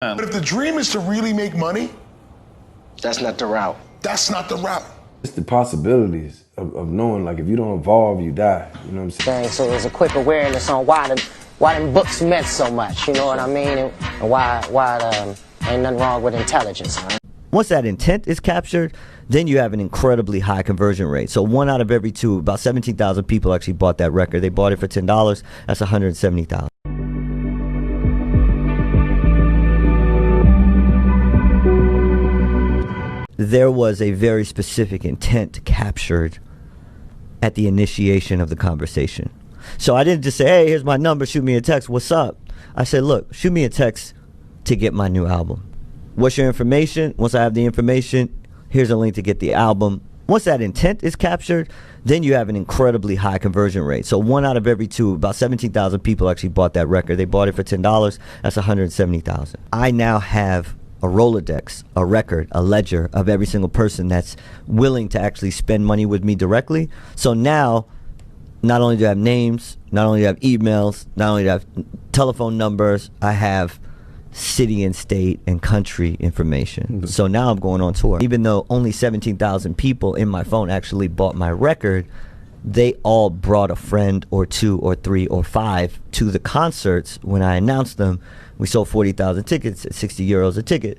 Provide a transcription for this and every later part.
But if the dream is to really make money, that's not the route. That's not the route. It's the possibilities of knowing, like, if you don't evolve, you die. You know what I'm saying? So there's a quick awareness on why them books meant so much. You know what I mean? And why ain't nothing wrong with intelligence. Once that intent is captured, then you have an incredibly high conversion rate. So 1 out of every 2, about 17,000 people actually bought that record. They bought it for $10. That's 170,000. There was a very specific intent captured at the initiation of the conversation. So I didn't just say, hey, here's my number, shoot me a text, what's up? I said, look, shoot me a text to get my new album. What's your information? Once I have the information, here's a link to get the album. Once that intent is captured, then you have an incredibly high conversion rate. So 1 out of every 2, about 17,000 people actually bought that record. They bought it for $10. That's 170,000. I now have a Rolodex, a record, a ledger of every single person that's willing to actually spend money with me directly. So now, not only do I have names, not only do I have emails, not only do I have telephone numbers, I have city and state and country information. So now I'm going on tour. Even though only 17,000 people in my phone actually bought my record, they all brought a friend or 2 or 3 or 5 to the concerts. When I announced them, we sold 40,000 tickets at 60 euros a ticket.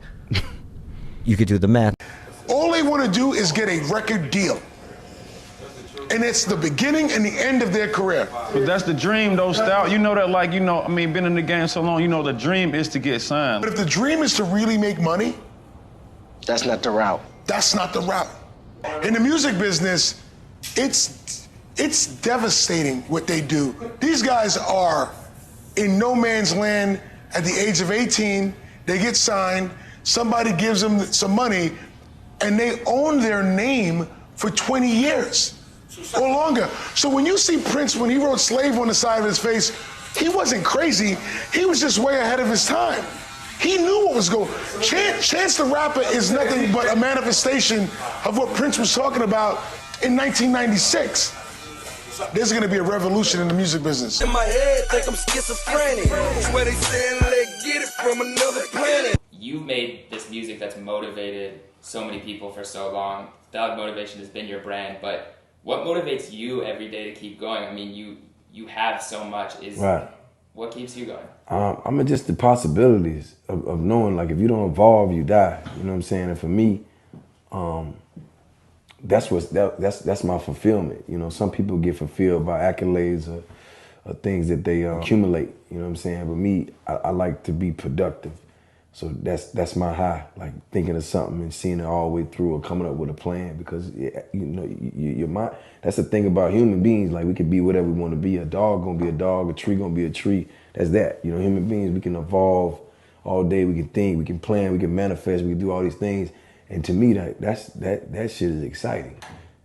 You could do the math. All they want to do is get a record deal. And it's the beginning and the end of their career. But that's the dream, though, Stout. You know that, like, you know, I mean, been in the game so long, you know the dream is to get signed. But if the dream is to really make money, that's not the route. That's not the route. In the music business, it's devastating what they do. These guys are in no man's land. At the age of 18, they get signed, somebody gives them some money, and they own their name for 20 years or longer. So when you see Prince, when he wrote Slave on the side of his face, he wasn't crazy, he was just way ahead of his time. He knew what was going on. Chance the Rapper is nothing but a manifestation of what Prince was talking about in 1996. There's gonna be a revolution in the music business. In my head, think I'm schizophrenic. Swear they saying let's get it from another planet. You've made this music that's motivated so many people for so long. Thug Motivation has been your brand, but what motivates you every day to keep going? I mean, you have so much. Right. What keeps you going? I mean, just the possibilities of knowing, like, if you don't evolve, you die. You know what I'm saying? And for me, that's my fulfillment. You know, some people get fulfilled by accolades or things that they accumulate. You know what I'm saying? But me, I like to be productive. So that's my high, like thinking of something and seeing it all the way through or coming up with a plan, because you know, your mind, that's the thing about human beings, like we can be whatever we want to be. A dog gonna be a dog, a tree gonna be a tree. That's that. You know, human beings, we can evolve all day, we can think, we can plan, we can manifest, we can do all these things. And to me, that shit is exciting.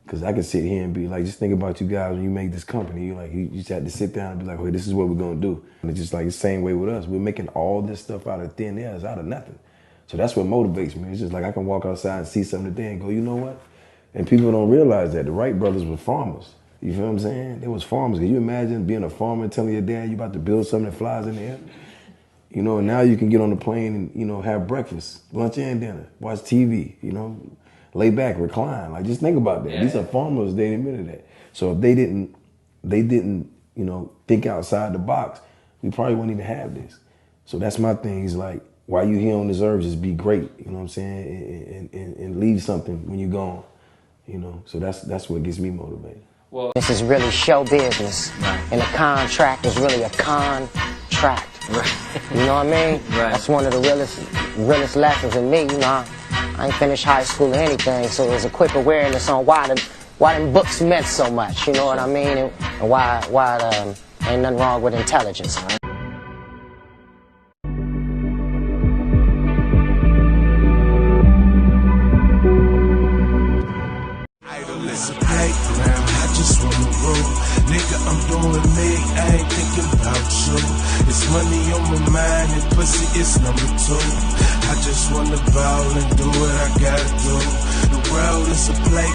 Because I can sit here and be like, just think about you guys when you make this company. You just have to sit down and be like, okay, this is what we're gonna do. And it's just like the same way with us. We're making all this stuff out of thin air, it's out of nothing. So that's what motivates me. It's just like I can walk outside and see something today and go, you know what? And people don't realize that the Wright brothers were farmers. You feel what I'm saying? They was farmers. Can you imagine being a farmer and telling your dad you about to build something that flies in the air? You know, and now you can get on the plane and, you know, have breakfast, lunch and dinner, watch TV, you know, lay back, recline. Like, just think about that. Yeah. These are farmers, they admitted that. So if they didn't, you know, think outside the box, we probably wouldn't even have this. So that's my thing, is like, while you here on this earth, just be great, you know what I'm saying? And leave something when you're gone, you know? So that's what gets me motivated. Well, this is really show business. Right. And a contract is really a contract. Right. You know what I mean? Right. That's one of the realest lessons in me. You know, I ain't finished high school or anything, so there's a quick awareness on why them books meant so much. You know what I mean? And why ain't nothing wrong with intelligence. Right? I just wanna roll. Nigga, I'm doing me, I ain't thinking about you. It's money on my mind and pussy is number 2. I just wanna ball and do what I gotta do. The world is a place.